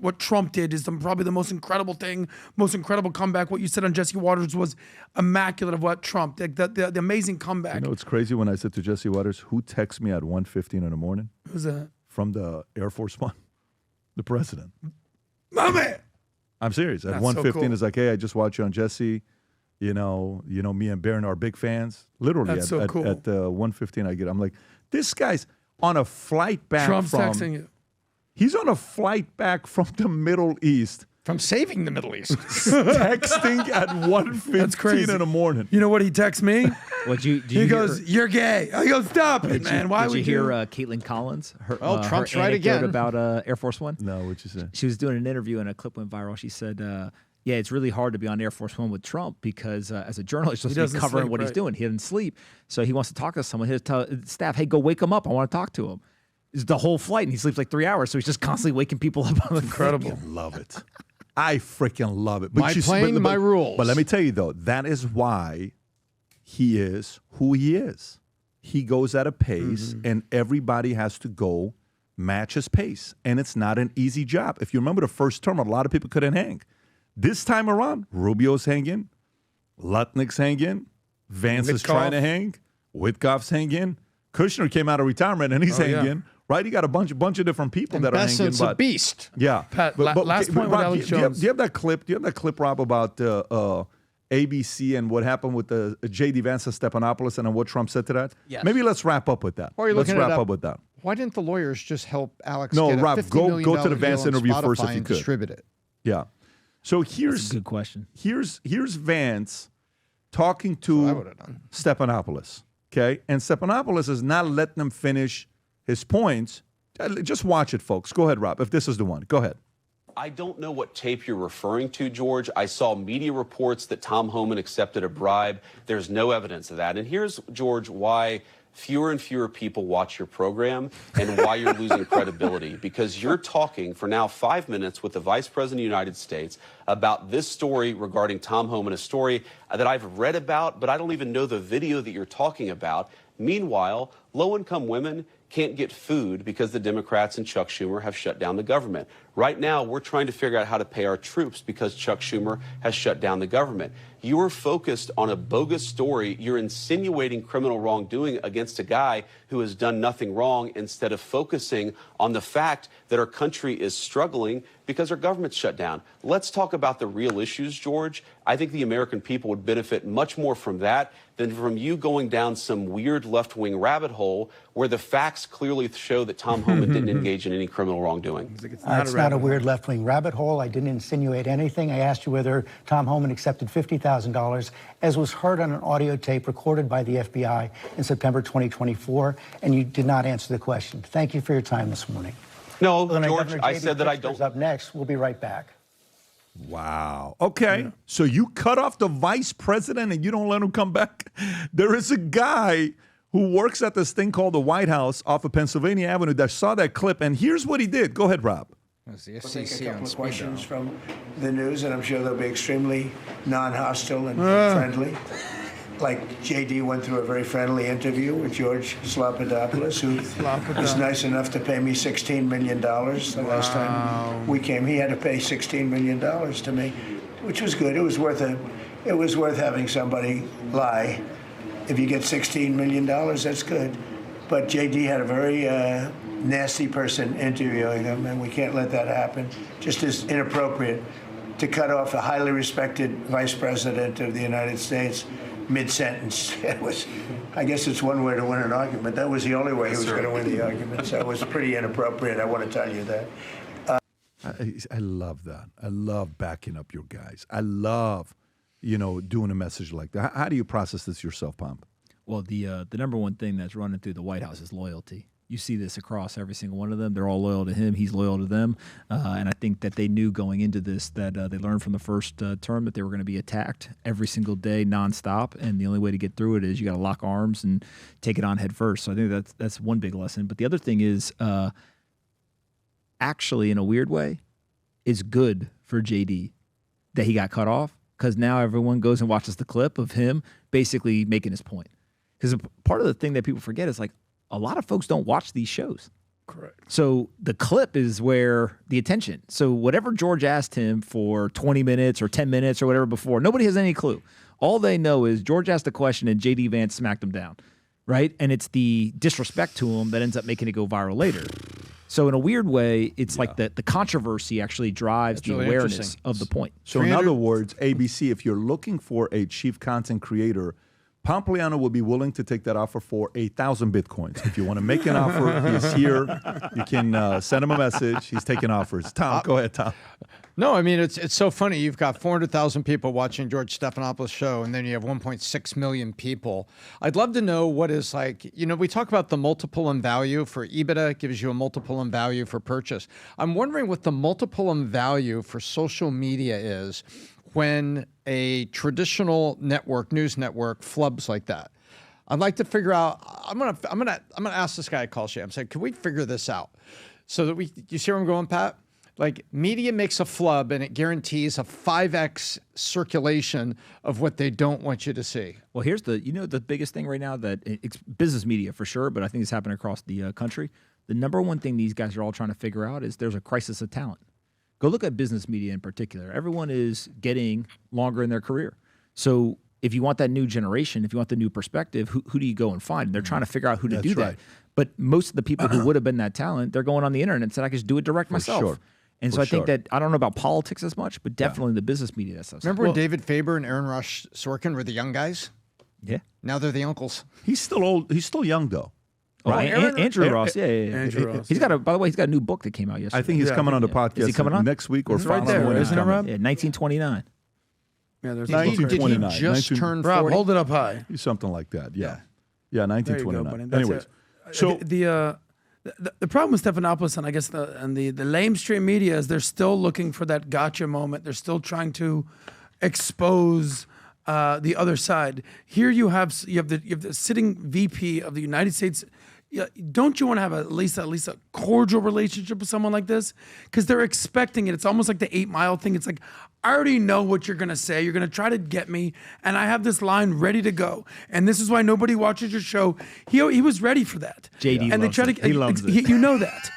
what Trump did is probably the most incredible thing, most incredible comeback. What you said on Jesse Waters was immaculate of what Trump did. The amazing comeback. You know, it's crazy when I said to Jesse Waters, who texts me at 1:15 in the morning? Who's that? From the Air Force One, the president. My man. I'm serious. At That's 1:15, so cool. it's like, hey, I just watched you on Jesse. You know, me and Barron are big fans. Literally, That's so cool. at 1:15, I'm like, this guy's on a flight back Trump's from. texting you. He's on a flight back from the Middle East, From saving the Middle East. texting at 1:15 in the morning. You know what he texts me? He goes, "You're gay." I go, "Stop it, man. Why did would you hear Caitlin Collins? Trump's her right anecdote again. about Air Force One. No, what you say? She was doing an interview and a clip went viral. She said, yeah, it's really hard to be on Air Force One with Trump because as a journalist, he's supposed to be covering sleep, what he's right. doing. He doesn't sleep. So he wants to talk to someone. He'll tell staff, hey, go wake him up. I want to talk to him. It's the whole flight, and he sleeps like 3 hours. So he's just constantly waking people up. Incredible. Love it. I freaking love it. My plane, my rules. But let me tell you, though, that is why he is who he is. He goes at a pace, and everybody has to go match his pace. And it's not an easy job. If you remember the first term, a lot of people couldn't hang. This time around, Rubio's hanging, Lutnick's hanging, Vance is trying to hang, Witkoff's hanging, Kushner came out of retirement and he's hanging. Right, you got a bunch of different people that are hanging. Besson's a beast. Yeah, Pat, last point with Rob, Alex do you Jones. have that clip? Do you have that clip, Rob, about ABC and what happened with the JD Vance and Stephanopoulos and what Trump said to that? Yes. Maybe let's wrap up with that. Or are you Let's looking it wrap up? up with that. Why didn't the lawyers just help Alex No, get Rob, a $50 go million to the Vance deal on interview first if Spotify you and could. distribute it? Yeah. So That's a here's good question. here's Vance talking I to would have done. Stephanopoulos. Okay, and Stephanopoulos is not letting him finish his points. Just watch it, folks. Go ahead, Rob. If this is the one, go ahead. I don't know what tape you're referring to, George. I saw media reports that Tom Homan accepted a bribe. There's no evidence of that. And here's, George, why fewer and fewer people watch your program and why you're losing credibility. Because you're talking for now 5 minutes with the Vice President of the United States about this story regarding Tom Homan, a story that I've read about, but I don't even know the video that you're talking about. Meanwhile, low-income women can't get food because the Democrats and Chuck Schumer have shut down the government. Right now, we're trying to figure out how to pay our troops because Chuck Schumer has shut down the government. You are focused on a bogus story. You're insinuating criminal wrongdoing against a guy who has done nothing wrong instead of focusing on the fact that our country is struggling because our government's shut down. Let's talk about the real issues, George. I think the American people would benefit much more from that than from you going down some weird left-wing rabbit hole where the facts clearly show that Tom Homan didn't engage in any criminal wrongdoing. It's not a weird left-wing rabbit hole. I didn't insinuate anything. I asked you whether Tom Homan accepted $50,000, as was heard on an audio tape recorded by the FBI in September 2024, and you did not answer the question. Thank you for your time this morning. No, Governor George, I JD said that I Vance don't. Up next. We'll be right back. Wow. Okay. So you cut off the vice president and you don't let him come back? There is a guy who works at this thing called the White House off of Pennsylvania Avenue that saw that clip, and here's what he did. Go ahead, Rob. That's the We'll take a FCC couple on of speed questions dial. from the news, and I'm sure they'll be extremely non-hostile and friendly. Like JD went through a very friendly interview with George Slopodopoulos, who was nice enough to pay me $16 million the last time we came. He had to pay $16 million to me, which was good. It was worth having somebody lie. If you get $16 million, that's good. But JD had a very nasty person interviewing him, and we can't let that happen. Just as inappropriate to cut off a highly respected vice president of the United States mid-sentence. I guess it's one way to win an argument. That was the only way he was going to win the argument. So it was pretty inappropriate. I want to tell you that. I love that. I love backing up your guys. I love, doing a message like that. How do you process this yourself, Pomp? Well, the number one thing that's running through the White House is loyalty. You see this across every single one of them. They're all loyal to him. He's loyal to them. And I think that they knew going into this that they learned from the first term that they were going to be attacked every single day, nonstop. And the only way to get through it is you got to lock arms and take it on head first. So I think that's one big lesson. But the other thing is actually, in a weird way, is good for JD that he got cut off, because now everyone goes and watches the clip of him basically making his point. Because part of the thing that people forget is, like, a lot of folks don't watch these shows. Correct. So the clip is where the attention. So whatever George asked him for 20 minutes or 10 minutes or whatever before, nobody has any clue. All they know is George asked a question and JD Vance smacked him down, right? And it's the disrespect to him that ends up making it go viral later. So in a weird way, it's like the controversy actually drives the really awareness interesting. of the point. So in other words, ABC, if you're looking for a chief content creator, Pompliano will be willing to take that offer for 1,000 Bitcoins. If you want to make an offer, he's here. You can send him a message. He's taking offers. Tom, go ahead, Tom. No, I mean, it's so funny. You've got 400,000 people watching George Stephanopoulos' show, and then you have 1.6 million people. I'd love to know what is like, we talk about the multiple in value for EBITDA. It gives you a multiple in value for purchase. I'm wondering what the multiple in value for social media is when a traditional network, news network, flubs like that. I'd like to figure out. I'm gonna ask this guy at Call Sham. Say, can we figure this out so that you see where I'm going, Pat? Like, media makes a flub and it guarantees a 5x circulation of what they don't want you to see. Well, here's the biggest thing right now that it's business media for sure, but I think it's happening across the country. The number one thing these guys are all trying to figure out is there's a crisis of talent. Go look at business media in particular. Everyone is getting longer in their career. So if you want that new generation, if you want the new perspective, who do you go and find? And they're trying to figure out who to do that. But most of the people who would have been that talent, they're going on the internet and said, I can just do it direct myself. Sure. And so I think that, I don't know about politics as much, but definitely the business media, that stuff. Remember when David Faber and Aaron Rush Sorkin were the young guys? Yeah. Now they're the uncles. He's still old. He's still young, though. Oh, Andrew Ross. Yeah. Andrew Ross. He's got by the way, he's got a new book that came out yesterday. I think he's coming on the podcast Is he coming on? next week or It's right following there, when he's isn't it, coming. Rob? Yeah, 1929. Yeah, there's Did he 1929. just turn 40? Rob, hold it up high. Something like that, yeah. Yeah, There you go, 1929. buddy. That's Anyways, it. so The problem with Stephanopoulos and I guess the lamestream media is they're still looking for that gotcha moment. They're still trying to expose the other side. Here you have the sitting VP of the United States. Don't you want to have at least a cordial relationship with someone like this? Because they're expecting it. It's almost like the 8 Mile thing. It's like, I already know what you're gonna say. You're gonna try to get me, and I have this line ready to go. And this is why nobody watches your show. He was ready for that. JD and they loves try it. to. He loves it. You know that.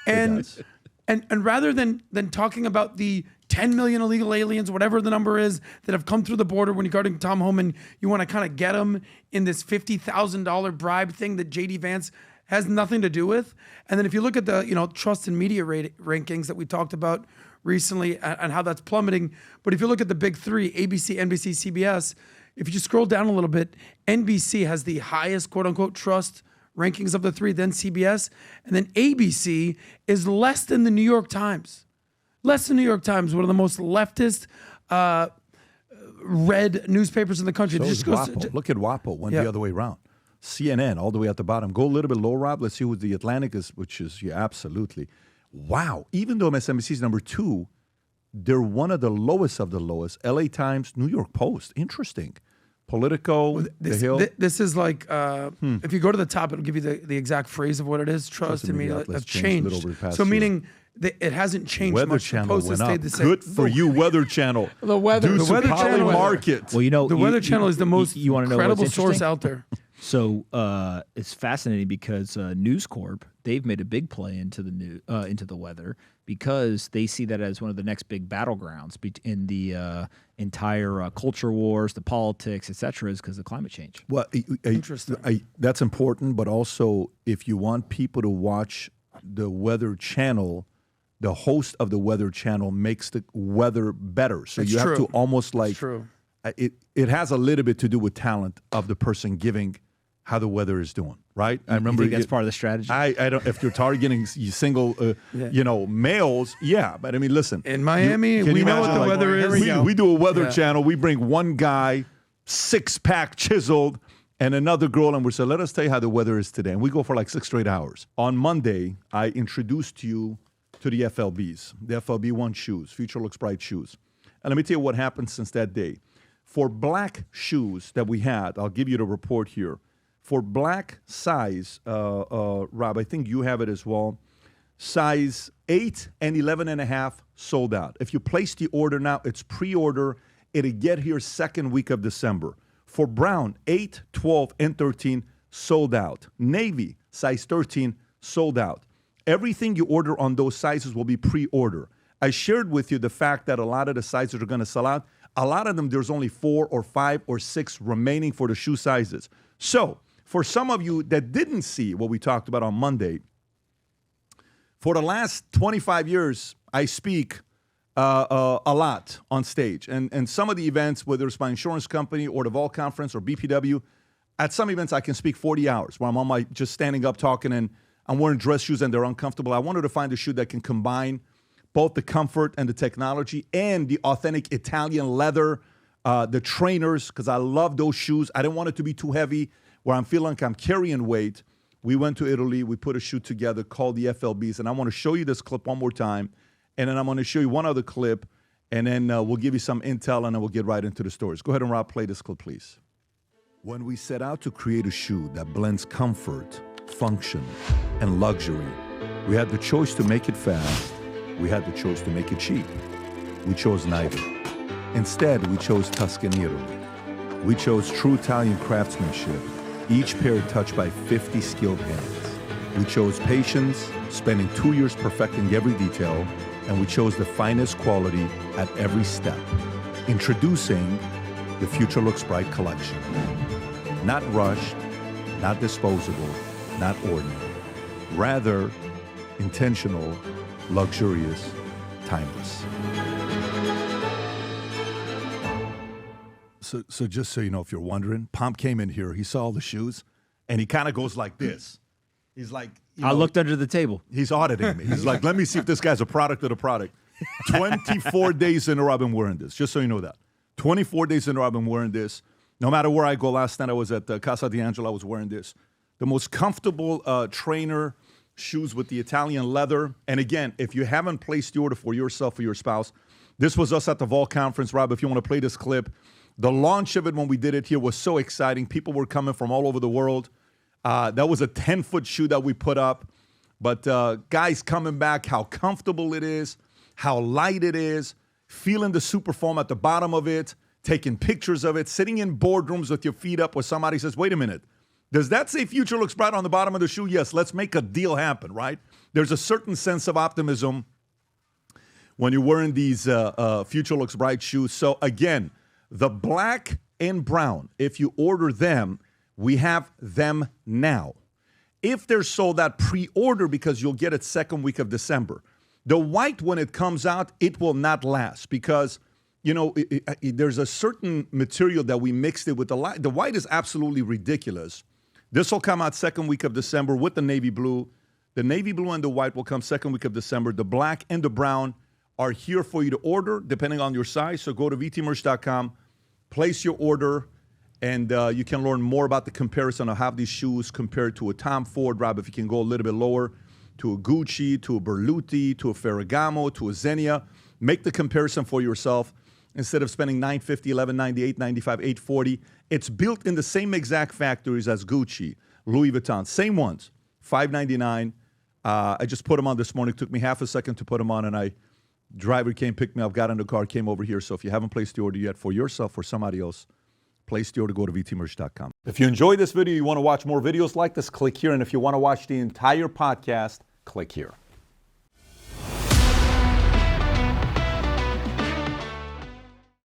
And rather than talking about the 10 million illegal aliens, whatever the number is, that have come through the border when you're guarding Tom Homan, you want to kind of get them in this $50,000 bribe thing that JD Vance has nothing to do with. And then if you look at the trust in media rankings that we talked about recently and how that's plummeting, but if you look at the big three, ABC, NBC, CBS, if you just scroll down a little bit, NBC has the highest quote unquote trust rankings of the three, then CBS, and then ABC is less than the New York Times. Less than New York Times, one of the most leftist read newspapers in the country. So It is just goes WAPO. Look at WAPO, went Yeah. the other way around. CNN, all the way at the bottom. Go a little bit lower, Rob. Let's see who the Atlantic is, which is, yeah, absolutely. Wow. Even though MSNBC is number 2, they're one of the lowest of the lowest. LA Times, New York Post. Interesting. Politico, The Hill. This is like, if you go to the top, it'll give you the exact phrase of what it is. Trust in media outlets have changed a little changed. over the past So year. meaning it hasn't changed Weather much. The Channel Post has went stayed up. the same. Good for you, Weather Channel. The weather. Due The to Weather Channel. Polymarket. Well, The Weather Channel is the most you wanna know what's incredible source interesting? out there. So it's fascinating because News Corp, they've made a big play into the weather because they see that as one of the next big battlegrounds in the entire culture wars, the politics, et cetera, is because of climate change. Well, Interesting. That's important, but also if you want people to watch the Weather Channel, the host of the Weather Channel makes the weather better. So It's you have true. to almost like true. It has a little bit to do with talent of the person giving how the weather is doing, right? I remember You think that's part of the strategy? I don't. If you're targeting single, males, yeah. But I mean, listen. In Miami, can we you know what imagine, the weather is. We do a weather Yeah. channel. We bring one guy, 6-pack chiseled, and another girl, and we say, let us tell you how the weather is today. And we go for like 6 straight hours. On Monday, I introduced you to the FLBs, the FLB1 shoes, Future Looks Bright shoes. And let me tell you what happened since that day. For black shoes that we had, I'll give you the report here. For black size, Rob, I think you have it as well. Size 8 and 11.5 sold out. If you place the order now, it's pre-order. It'll get here second week of December. For brown, 8, 12, and 13 sold out. Navy, size 13, sold out. everything you order on those sizes will be pre-order. I shared with you the fact that a lot of the sizes are going to sell out. A lot of them, there's only 4 or 5 or 6 remaining for the shoe sizes. So for some of you that didn't see what we talked about on Monday, for the last 25 years, I speak a lot on stage. And some of the events, whether it's my insurance company or the Vol Conference or BPW, at some events I can speak 40 hours where I'm on my just standing up talking and I'm wearing dress shoes and they're uncomfortable. I wanted to find a shoe that can combine both the comfort and the technology and the authentic Italian leather, the trainers, because I love those shoes. I didn't want it to be too heavy where I'm feeling like I'm carrying weight. We went to Italy. We put a shoe together called the FLBs. And I want to show you this clip one more time. And then I'm going to show you one other clip. And then we'll give you some intel and then we'll get right into the stories. Go ahead and Rob, play this clip, please. When we set out to create a shoe that blends comfort, function, and luxury, we had the choice to make it fast. We had the choice to make it cheap. We chose neither. Instead, we chose Tuscany, Italy. We chose true Italian craftsmanship, each pair touched by 50 skilled hands. We chose patience, spending 2 years perfecting every detail, and we chose the finest quality at every step. Introducing the Future Looks Bright collection. Not rushed, not disposable, not ordinary. Rather, intentional, luxurious, timeless. So just so you know, if you're wondering, Pomp came in here, he saw all the shoes, and he kind of goes like this. He's like, I looked under the table. He's auditing me. He's like, let me see if this guy's a product of the product. 24 days in a row I've been wearing this, just so you know that. 24 days in a row I've been wearing this. No matter where I go, last night I was at Casa D'Angelo, I was wearing this. The most comfortable trainer shoes with the Italian leather. And again, if you haven't placed the order for yourself or your spouse, this was us at the Vol Conference. Rob, if you want to play this clip, the launch of it when we did it here was so exciting. People were coming from all over the world. That was a 10-foot shoe that we put up. But guys coming back, how comfortable it is, how light it is, feeling the super foam at the bottom of it, taking pictures of it, sitting in boardrooms with your feet up where somebody says, wait a minute, does that say Future Looks Bright on the bottom of the shoe? Yes, let's make a deal happen, right? There's a certain sense of optimism when you're wearing these Future Looks Bright shoes. So again, the black and brown, if you order them, we have them now. If they're sold out, pre-order because you'll get it second week of December. The white, when it comes out, it will not last because, you know, there's a certain material that we mixed it with. The white is absolutely ridiculous. This will come out second week of December with the navy blue. The navy blue and the white will come second week of December. The black and the brown are here for you to order depending on your size. So go to vtmerch.com, place your order, and you can learn more about the comparison of how these shoes compare to a Tom Ford. Rob, if you can go a little bit lower, to a Gucci, to a Berluti, to a Ferragamo, to a Xenia. Make the comparison for yourself. Instead of spending $950, $1198, $95, $840, it's built in the same exact factories as Gucci, Louis Vuitton, same ones, $599. I just put them on this morning. It took me half a second to put them on, and driver came, picked me up, got in the car, came over here. So if you haven't placed the order yet for yourself or somebody else, place the order, go to vtmerch.com. If you enjoyed this video, you want to watch more videos like this, click here. And if you want to watch the entire podcast, click here.